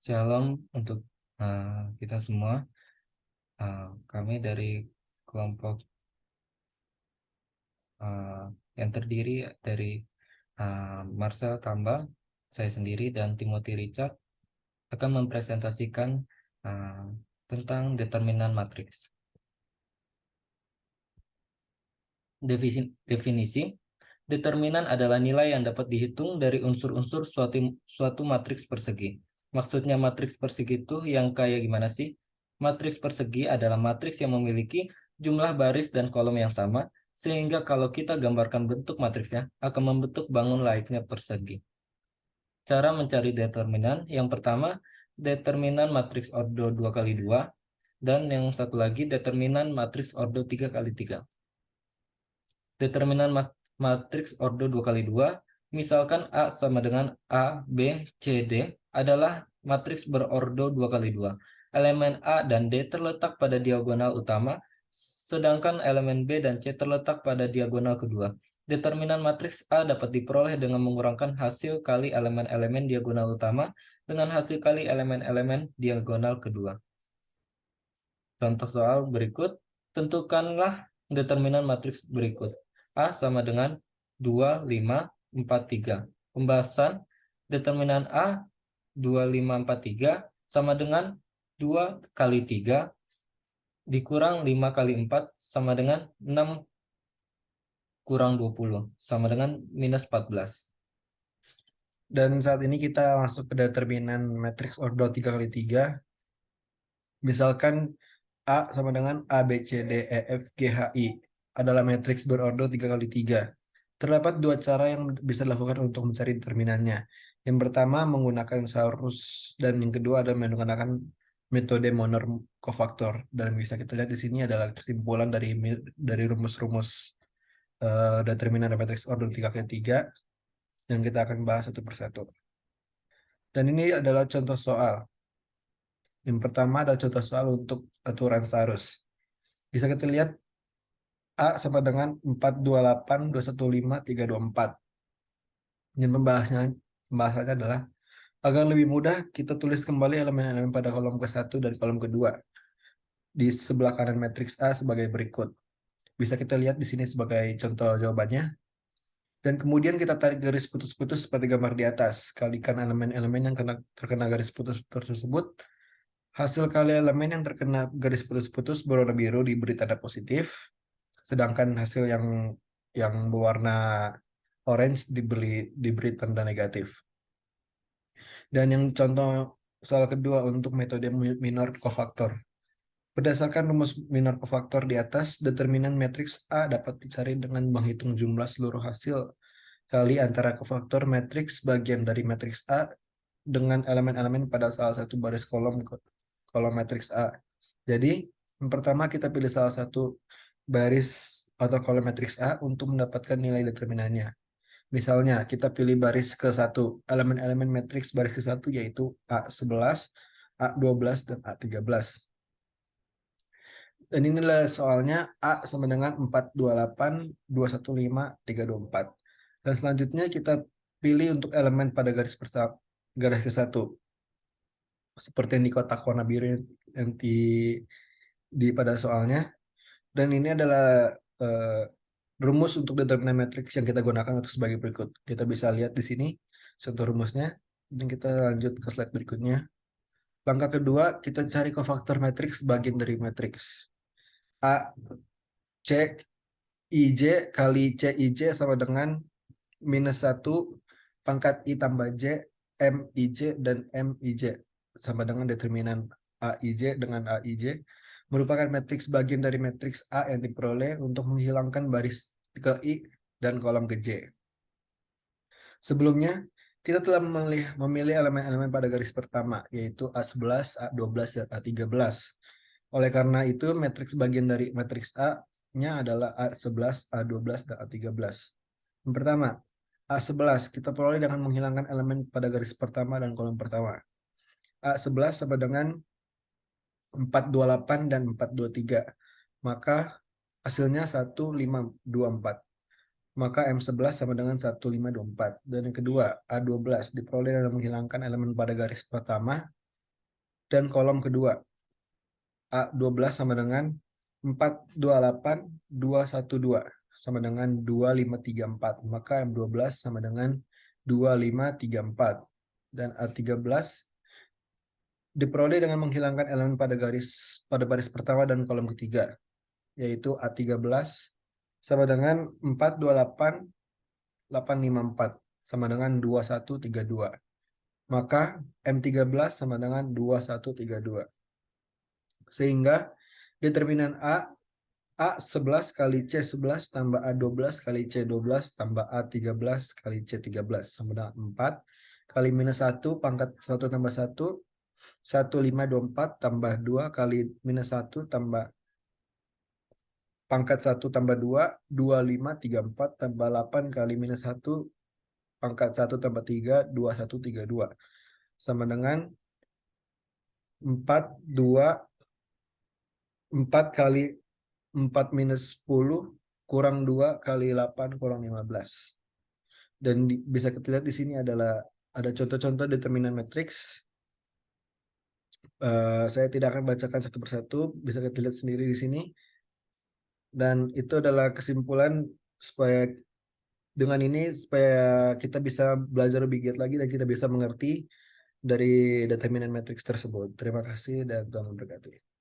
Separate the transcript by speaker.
Speaker 1: Shalom untuk kita semua. Kami dari kelompok yang terdiri dari Marcel Kamba, saya sendiri, dan Timothy Richard akan mempresentasikan tentang determinan matriks. Definisi. Determinan adalah nilai yang dapat dihitung dari unsur-unsur suatu matriks persegi. Maksudnya matriks persegi itu yang kayak gimana sih? Matriks persegi adalah matriks yang memiliki jumlah baris dan kolom yang sama, sehingga kalau kita gambarkan bentuk matriksnya akan membentuk bangun layaknya persegi. Cara mencari determinan, yang pertama, determinan matriks ordo 2x2, dan yang satu lagi determinan matriks ordo 3x3. Determinan matriks ordo 2x2, misalkan A sama dengan A, B, C, D, adalah matriks berordo 2x2. Elemen A dan D terletak pada diagonal utama, sedangkan elemen B dan C terletak pada diagonal kedua. Determinan matriks A dapat diperoleh dengan mengurangkan hasil kali elemen-elemen diagonal utama dengan hasil kali elemen-elemen diagonal kedua. Contoh soal berikut, tentukanlah determinan matriks berikut. A sama dengan 2, 5, 4, 3. Pembahasan, determinan A 2, 5, 4, 3 sama dengan 2 kali 3 dikurang 5 kali 4 sama dengan 6 kurang 20 sama dengan minus 14.
Speaker 2: Dan saat ini kita masuk ke determinan matriks ordo 3x3. Misalkan A sama dengan A, B, C, D, E, F, G, H, I adalah matriks berordo 3x3. Terdapat dua cara yang bisa dilakukan untuk mencari determinannya. Yang pertama menggunakan saurus dan yang kedua adalah menggunakan metode monorm kofaktor. Dan bisa kita lihat di sini adalah kesimpulan dari rumus-rumus determinan matriks ordo 3x3 yang kita akan bahas satu persatu. Dan ini adalah contoh soal. Yang pertama adalah contoh soal untuk aturan saurus. Bisa kita lihat A sama dengan 428, 215, 324. Yang pembahasannya adalah agar lebih mudah kita tulis kembali elemen-elemen pada kolom ke-1 dan kolom kedua di sebelah kanan matriks A sebagai berikut. Bisa kita lihat di sini sebagai contoh jawabannya. Dan kemudian kita tarik garis putus-putus seperti gambar di atas. Kalikan elemen-elemen yang terkena garis putus tersebut. Hasil kali elemen yang terkena garis putus-putus berwarna biru diberi tanda positif, sedangkan hasil yang berwarna orange diberi tanda negatif. Dan yang contoh soal kedua untuk metode minor kofaktor. Berdasarkan rumus minor kofaktor di atas, determinan matriks A dapat dicari dengan menghitung jumlah seluruh hasil kali antara kofaktor matriks bagian dari matriks A dengan elemen-elemen pada salah satu baris kolom matriks A. Jadi, yang pertama kita pilih salah satu baris atau kolom matriks A untuk mendapatkan nilai determinannya. Misalnya, kita pilih baris ke-1. Elemen-elemen matriks baris ke-1 yaitu A11, A12, dan A13. Dan inilah soalnya A sama dengan 428, 215, 324. Dan selanjutnya kita pilih untuk elemen pada garis ke-1. Seperti yang di kotak warna biru yang pada soalnya. Dan ini adalah rumus untuk determinan matriks yang kita gunakan untuk sebagai berikut. Kita bisa lihat di sini contoh rumusnya. Dan kita lanjut ke slide berikutnya. Langkah kedua, kita cari kofaktor matriks bagian dari matriks. A, C, IJ kali CIJ sama dengan minus 1 pangkat I tambah J, MIJ, dan MIJ. Sama dengan determinan AIJ dengan AIJ merupakan matriks bagian dari matriks A yang diperoleh untuk menghilangkan baris ke I dan kolom ke J. Sebelumnya, kita telah memilih elemen-elemen pada garis pertama, yaitu A11, A12, dan A13. Oleh karena itu, matriks bagian dari matriks A-nya adalah A11, A12, dan A13. Yang pertama, A11 kita peroleh dengan menghilangkan elemen pada garis pertama dan kolom pertama. A11 sama dengan 428 dan 423. Maka hasilnya 1524. maka M11 sama dengan 1524. Dan yang kedua, A12 diperoleh dengan menghilangkan elemen pada garis pertama dan kolom kedua. A12 sama dengan 428 212 sama dengan 2534. Maka M12 sama dengan 2534. Dan A13 diperoleh dengan menghilangkan elemen pada baris pertama dan kolom ketiga, yaitu A13 sama dengan 428 854 sama dengan 2132. Maka M13 sama dengan 2132. Sehingga determinan A11 kali C11 tambah A12 kali C12 tambah A13 kali C13 sama dengan 4 kali minus 1 pangkat 1 tambah 1 1524 tambah 2 kali minus 1 tambah pangkat 1 tambah 2 2534 tambah 8 kali minus 1 pangkat 1 tambah 3 2132 sama dengan 4 kali 4 minus 10 kurang 2 kali 8 kurang 15. Dan bisa kita lihat di sini adalah ada contoh-contoh determinan matriks. Saya tidak akan bacakan satu persatu, bisa kita lihat sendiri di sini. Dan itu adalah kesimpulan supaya dengan ini supaya kita bisa belajar lebih giat lagi dan kita bisa mengerti dari determinan matriks tersebut. Terima kasih dan Tuhan memberkati.